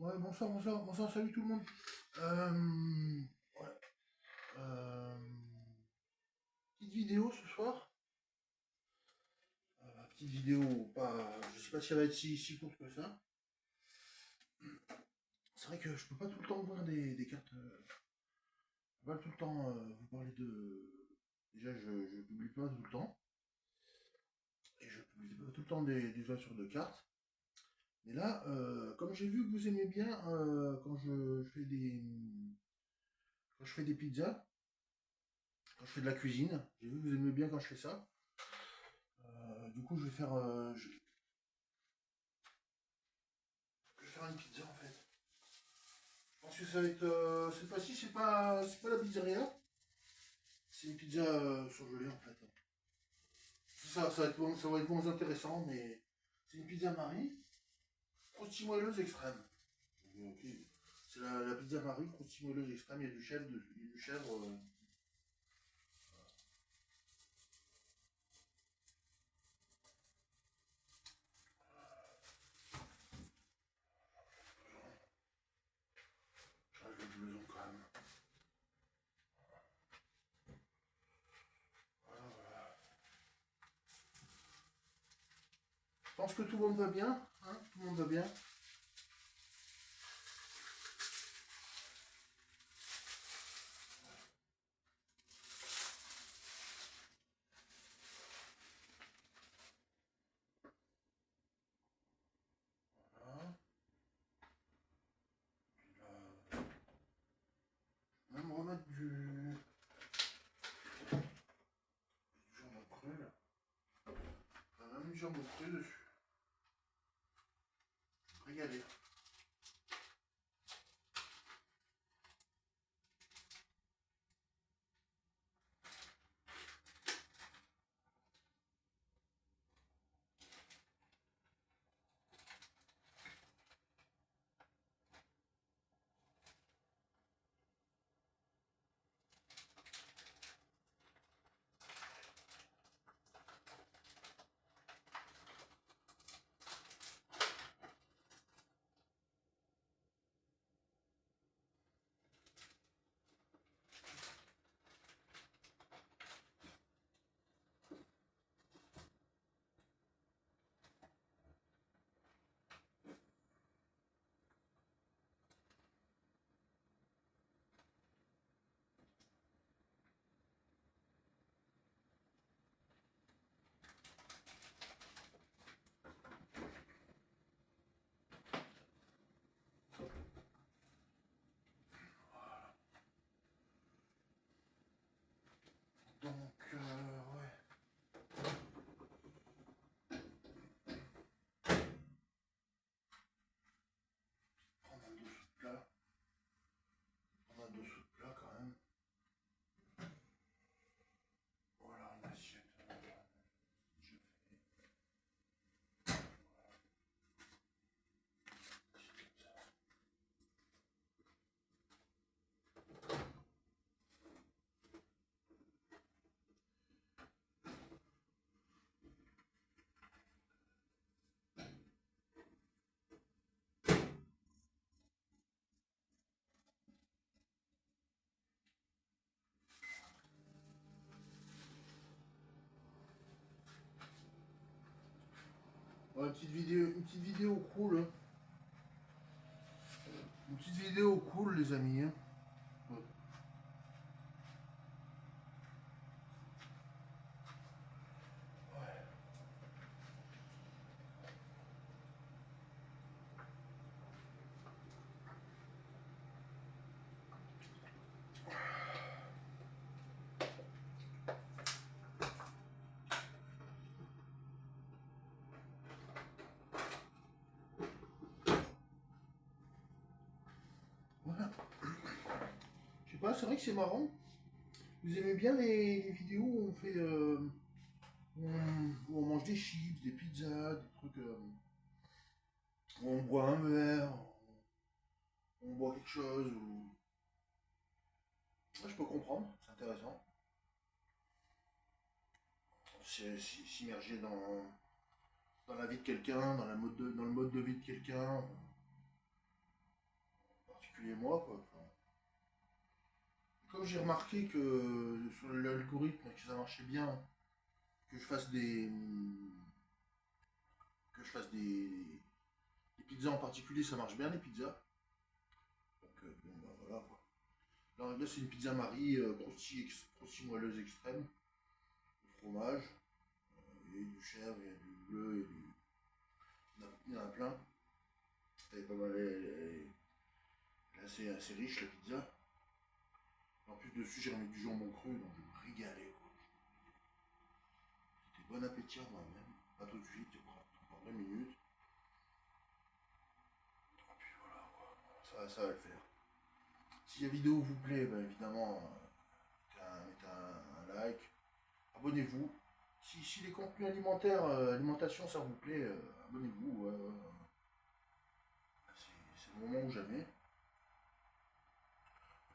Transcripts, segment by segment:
Ouais, bonsoir, bonsoir, bonsoir, salut tout le monde. Euh, ouais, euh, petite vidéo ce soir. Petite vidéo, pas, je sais pas si elle va être si courte que ça. C'est vrai que je peux pas tout le temps voir des cartes. Je peux pas tout le temps vous parler de. Déjà, je publie pas tout le temps. Et je publie pas tout le temps des ouvertures de cartes. Mais là, comme j'ai vu que vous aimez bien quand je fais quand je fais des pizzas, quand je fais de la cuisine, j'ai vu que vous aimez bien quand je fais ça. Du coup, je vais faire une pizza en fait. Je pense que ça va être. Cette fois-ci, c'est pas la pizzeria. C'est une pizza surgelée en fait. Ça va être, ça va être moins intéressant, mais c'est une pizza Marie, croustille moelleuse extrême. Ok. C'est la pizza Marie, croustille moelleuse extrême. Il y a du chèvre, il y a du chèvre. J'arrive le blouson quand même. Voilà, voilà. Je pense que tout le monde va bien. Hein, tout le monde va bien. Voilà. Je vais même remettre du jambon cru là. On a même du jambon cru dessus. Régalé. Donc, ouais. Prendre un dessous de plat. Prendre un dessous de plat quand même. Voilà, une assiette. Je fais. Ouais, une petite vidéo cool. Hein. Une petite vidéo cool, les amis. Hein. Ouais. Voilà. Je sais pas, c'est vrai que c'est marrant. Vous aimez bien les vidéos où on fait. Où on mange des chips, des pizzas, des trucs. Où on boit un verre, où on boit quelque chose. Ouais, je peux comprendre, c'est intéressant. S'immerger dans la vie de quelqu'un, dans le mode de vie de quelqu'un. depuis des mois, quoi. Enfin, comme j'ai remarqué que sur l'algorithme, que ça marchait bien, que je fasse des pizzas en particulier, ça marche bien les pizzas. Donc, bon, bah voilà, quoi. Là, c'est une pizza Marie, croustille moelleuse extrême, du fromage, et du chèvre, et du bleu, il y en a plein. Elle est pas mal, elle est assez riche la pizza. En plus dessus, j'ai remis du jambon cru, donc je me régalais, quoi. C'était bon appétit à moi-même. Pas tout de suite, encore 2 minutes. Et puis voilà, quoi. Ça va le faire. Si la vidéo vous plaît, ben évidemment, mettez un like. Abonnez-vous. Si les contenus alimentaires, alimentation, ça vous plaît, abonnez-vous. C'est le moment ou jamais. Et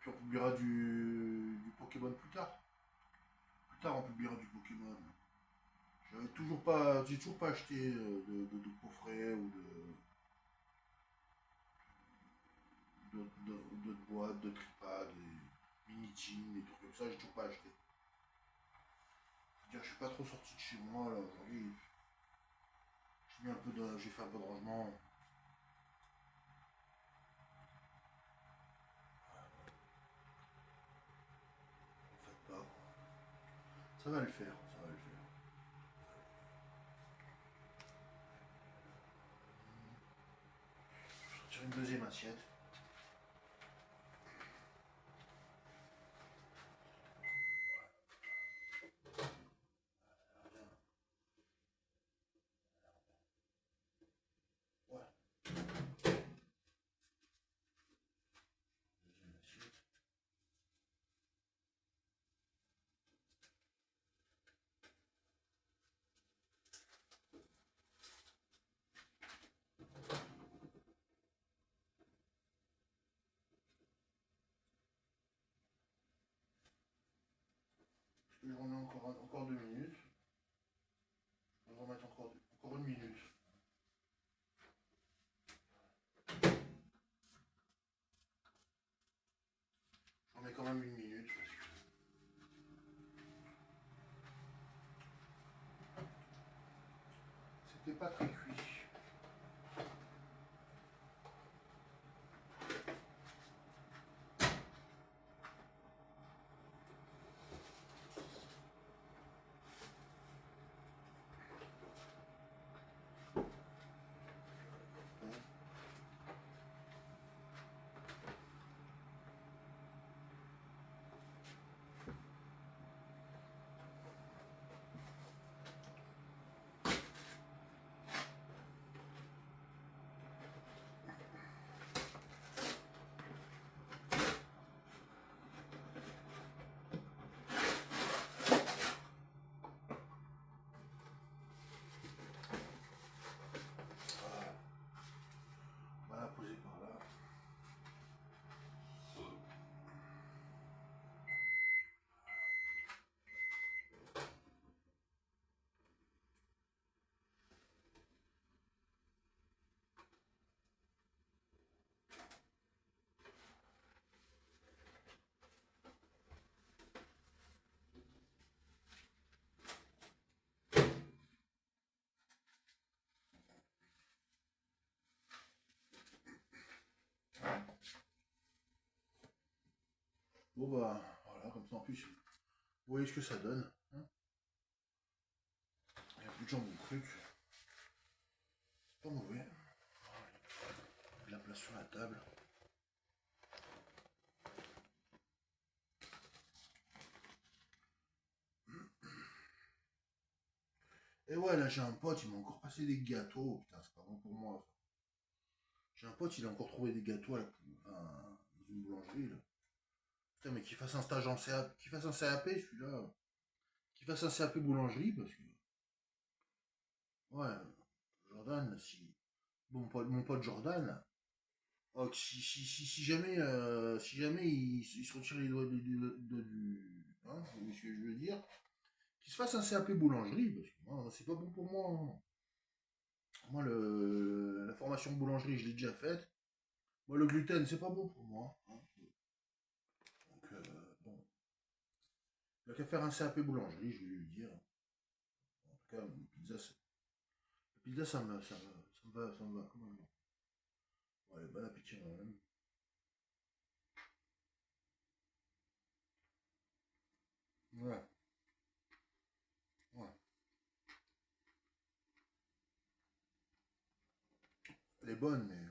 puis on publiera du Pokémon plus tard. Plus tard, on publiera du Pokémon. J'ai toujours pas acheté de coffret ou d'autres boîtes, de tripas, des mini jeans, des trucs comme ça. J'ai toujours pas acheté. Je suis pas trop sorti de chez moi là aujourd'hui. J'ai fait un peu de rangement. En fait pas. Ça va le faire, ça va le faire. Je vais sortir une deuxième assiette. Ouais, deuxième assiette. Parce que j'en ai encore 2 minutes. Je vais remettre encore 1 minute. J'en mets quand même 1 minute parce que c'était pas très cuit. Voilà, on va la poser par là. Bon bah voilà, comme ça en plus, vous voyez ce que ça donne. Hein. Il n'y a plus de jambon cru. C'est pas mauvais. Je la place sur la table. Et ouais, là j'ai un pote, il m'a encore passé des gâteaux. Putain, c'est pas bon pour moi. Ça. J'ai un pote, il a encore trouvé des gâteaux dans une boulangerie. Là. Putain, mais qu'il fasse un stage en CAP, qu'il fasse un CAP celui-là. Qu'il fasse un CAP boulangerie, parce que. Ouais, Jordan, si. Bon, mon pote Jordan, oh, si jamais, il se retire les doigts du. Hein, vous voyez ce que je veux dire? Qu'il se fasse un CAP boulangerie, parce que moi, c'est pas bon pour moi. Hein. Moi, la formation boulangerie, je l'ai déjà faite. Moi, le gluten, c'est pas bon pour moi, hein. Donc, bon. Il n'y a qu'à faire un CAP boulangerie, je vais lui dire. En tout cas, une pizza, la pizza, ça me va, quand même. Ouais, bon appétit, quand même. Ouais, ouais. Elle est bonne, mais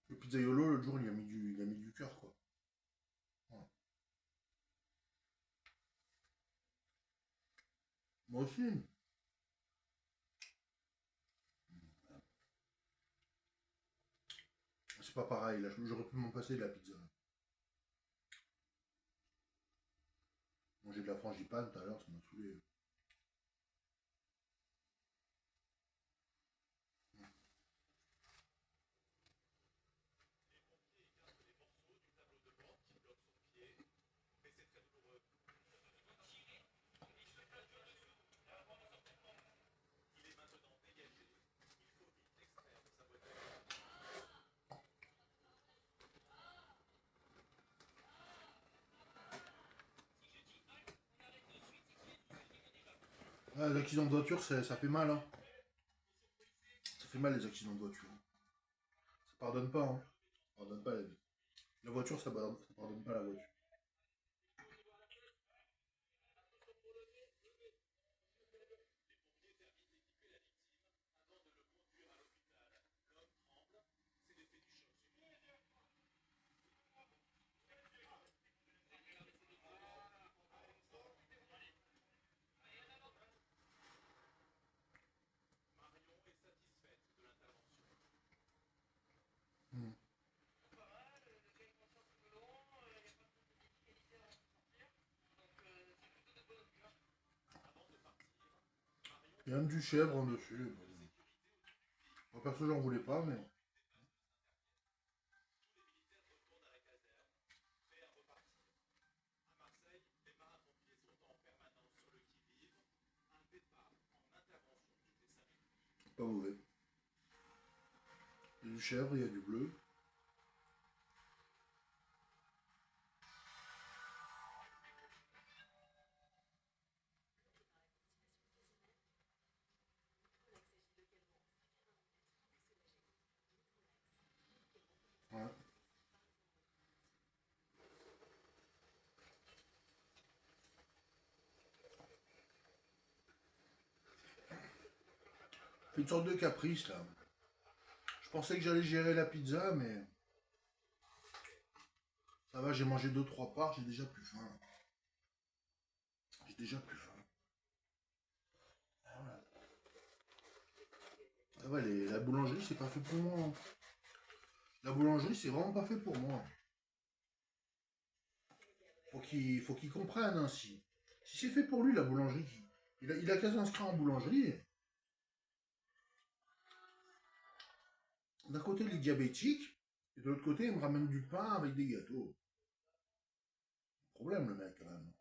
le pizzaiolo, l'autre jour, il a mis du cœur, quoi. Ouais. Moi aussi. C'est pas pareil, là, j'aurais pu m'en passer de la pizza. Manger de la frangipane tout à l'heure, ça m'a saoulé. Ah, les accidents de voiture, ça fait mal, hein. Ça fait mal, les accidents de voiture. Ça pardonne pas, hein. Ça pardonne pas la vie. La voiture, ça pardonne pas la voiture. Hmm. Il y a même du chèvre en dessus. Bon. Moi, perso, j'en voulais pas, mais. Pas mauvais. Il y a du chèvre, il y a du bleu. Ouais. C'est une sorte de caprice, là. Je pensais que j'allais gérer la pizza, mais. Ça va, j'ai mangé deux trois parts, j'ai déjà plus faim. J'ai déjà plus faim. Ah ouais, la boulangerie, c'est pas fait pour moi, hein. La boulangerie, c'est vraiment pas fait pour moi. Faut qu'il comprenne, hein, si c'est fait pour lui, la boulangerie, il a qu'à s'inscrire en boulangerie. D'un côté, il est diabétique, et de l'autre côté, il me ramène du pain avec des gâteaux. Problème, le mec, quand même.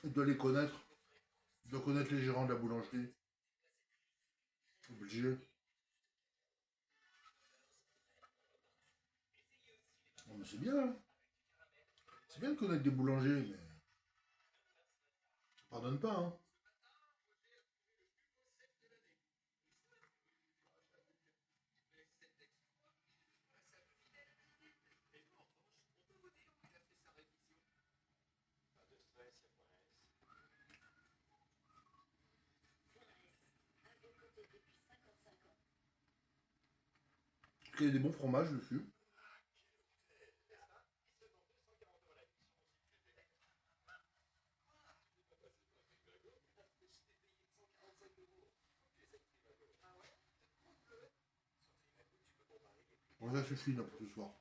Il doit les connaître. Il doit connaître les gérants de la boulangerie. Obligé. Non, mais c'est bien, hein. C'est bien de connaître des boulangers, mais ça pardonne pas, hein. Il y a des bons fromages dessus. Bon, ça suffit, là, pour ce soir.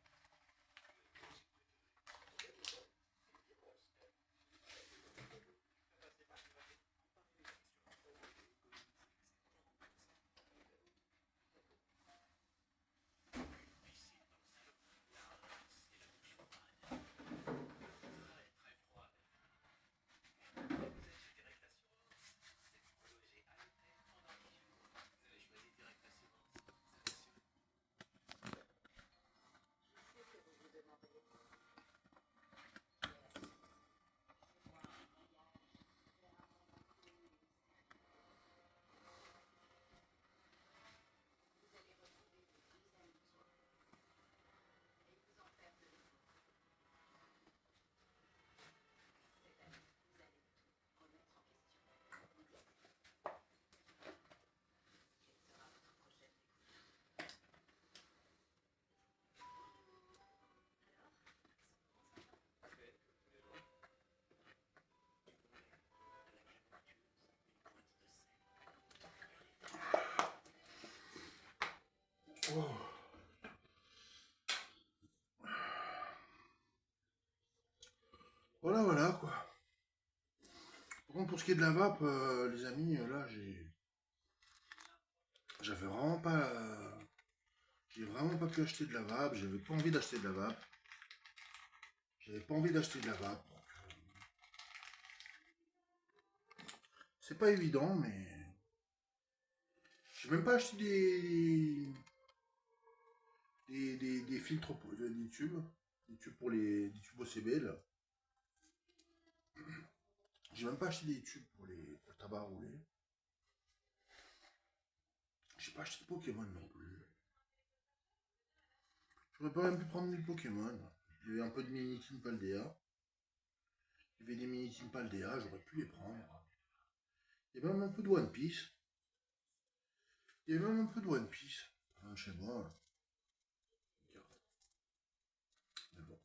Oh. Voilà, voilà, quoi. Par contre, pour ce qui est de la vape, les amis, là, j'avais vraiment pas... j'ai vraiment pas pu acheter de la vape, j'avais pas envie d'acheter de la vape. J'avais pas envie d'acheter de la vape. C'est pas évident, mais... J'ai même pas acheté des filtres, des tubes. Des tubes pour des tubes OCB, là. J'ai même pas acheté des tubes pour le tabac roulé. J'ai pas acheté de Pokémon non plus. J'aurais pas même pu prendre des Pokémon. Il y avait un peu de mini Team Paldea. Il y avait des mini Team Paldea, j'aurais pu les prendre. Il y avait même un peu de One Piece. Il y avait même un peu de One Piece. Chez moi, là. Mais bon.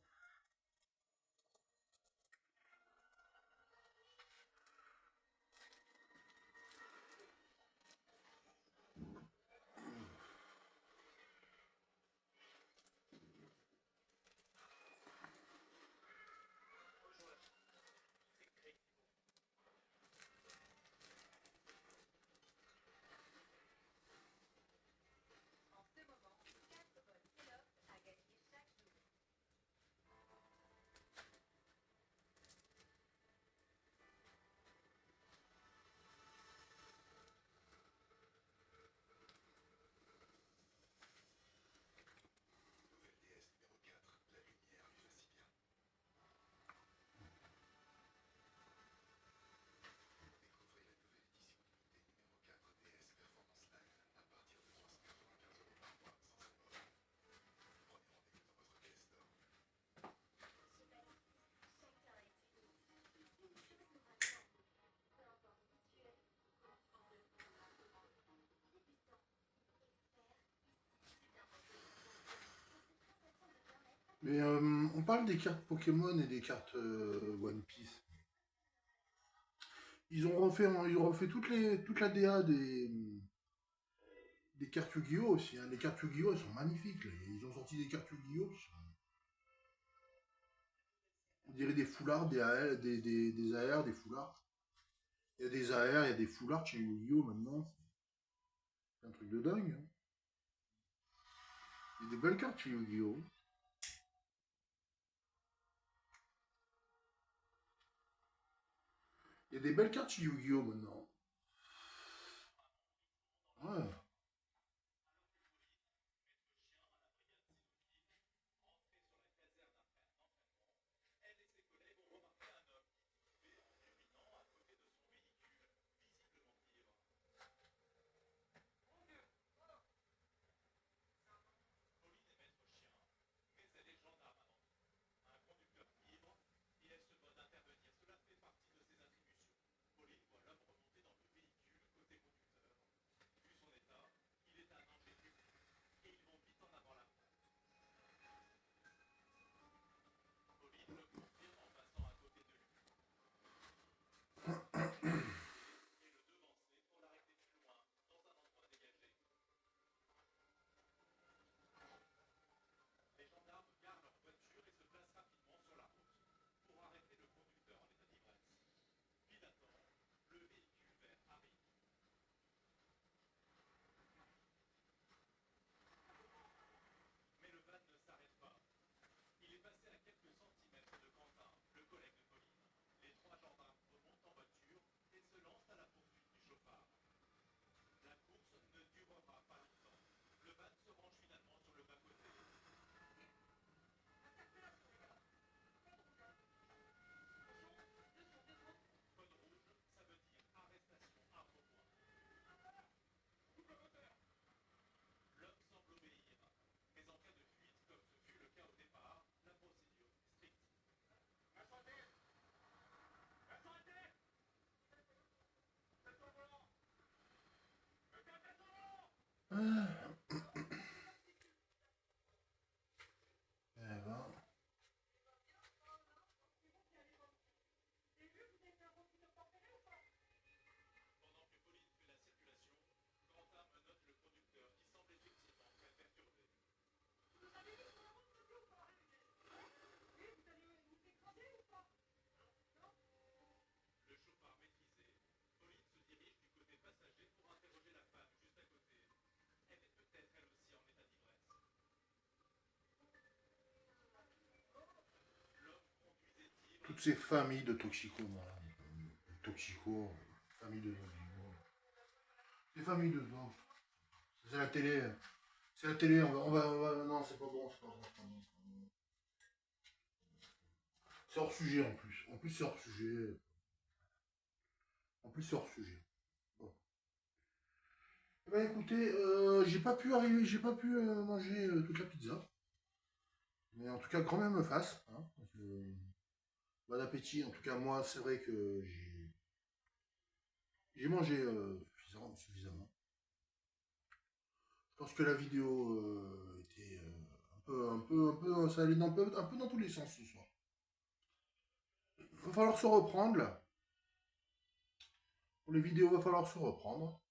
Mais on parle des cartes Pokémon et des cartes One Piece. Ils ont refait toute la DA des cartes Yu-Gi-Oh! Aussi, hein. Les cartes Yu-Gi-Oh! Elles sont magnifiques, là. Ils ont sorti des cartes Yu-Gi-Oh! On dirait des foulards, des AR, des AR, des foulards. Il y a des AR, il y a des foulards chez Yu-Gi-Oh! Maintenant. C'est un truc de dingue, hein. Il y a des belles cartes chez Yu-Gi-Oh! Il y a des belles cartes chez Yu-Gi-Oh! Maintenant. Ouais. toutes ces familles de toxicos, moi. Toxicos, famille de... Des familles de... Non. C'est la télé. C'est la télé, non, c'est pas bon, c'est pas bon. C'est hors sujet en plus. En plus, c'est hors sujet. En plus, c'est hors sujet. Bon. Eh ben écoutez, j'ai pas pu manger toute la pizza. Mais en tout cas, grand même me fasse. Hein, bon appétit. En tout cas, moi, c'est vrai que j'ai mangé suffisamment. Je pense que la vidéo était ça allait un peu dans tous les sens ce soir. Il va falloir se reprendre là. Pour les vidéos, il va falloir se reprendre.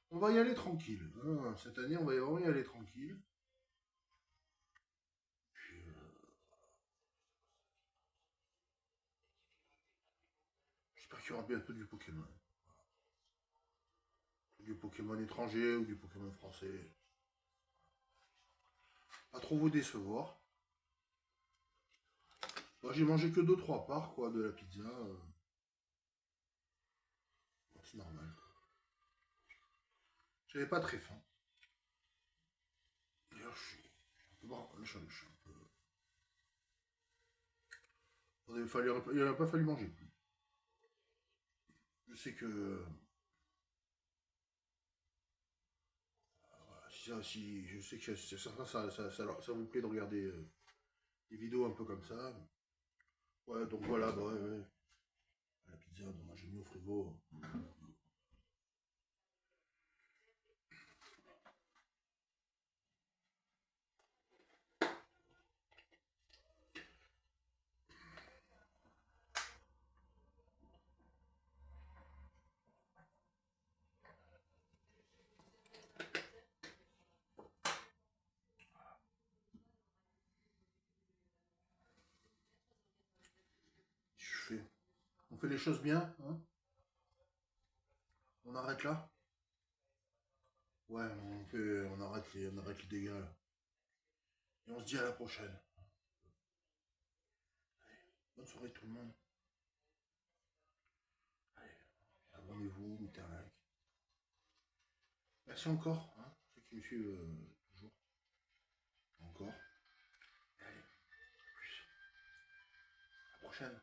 On va y aller tranquille. Hein. Cette année, on va vraiment y aller tranquille. Puis, j'espère qu'il y aura bientôt du Pokémon. Du Pokémon étranger ou du Pokémon français. Pas trop vous décevoir. Moi, j'ai mangé que 2-3 parts quoi, de la pizza. Bon, c'est normal. J'avais pas très faim. D'ailleurs, je suis un peu bon, je suis un peu... Il n'aurait pas fallu manger plus. Je sais que... Si, je sais que ça vous plaît de regarder des vidéos un peu comme ça. Ouais, donc voilà, bah ouais. La pizza, donc moi j'ai mis au frigo. Je fais. On fait les choses bien, hein? On arrête là? Ouais, on arrête les dégâts là. Et on se dit à la prochaine. Allez, bonne soirée tout le monde. Allez, abonnez-vous, mettez un like. Merci encore, hein, ceux qui me suivent toujours. Encore. Allez, à plus. À la prochaine.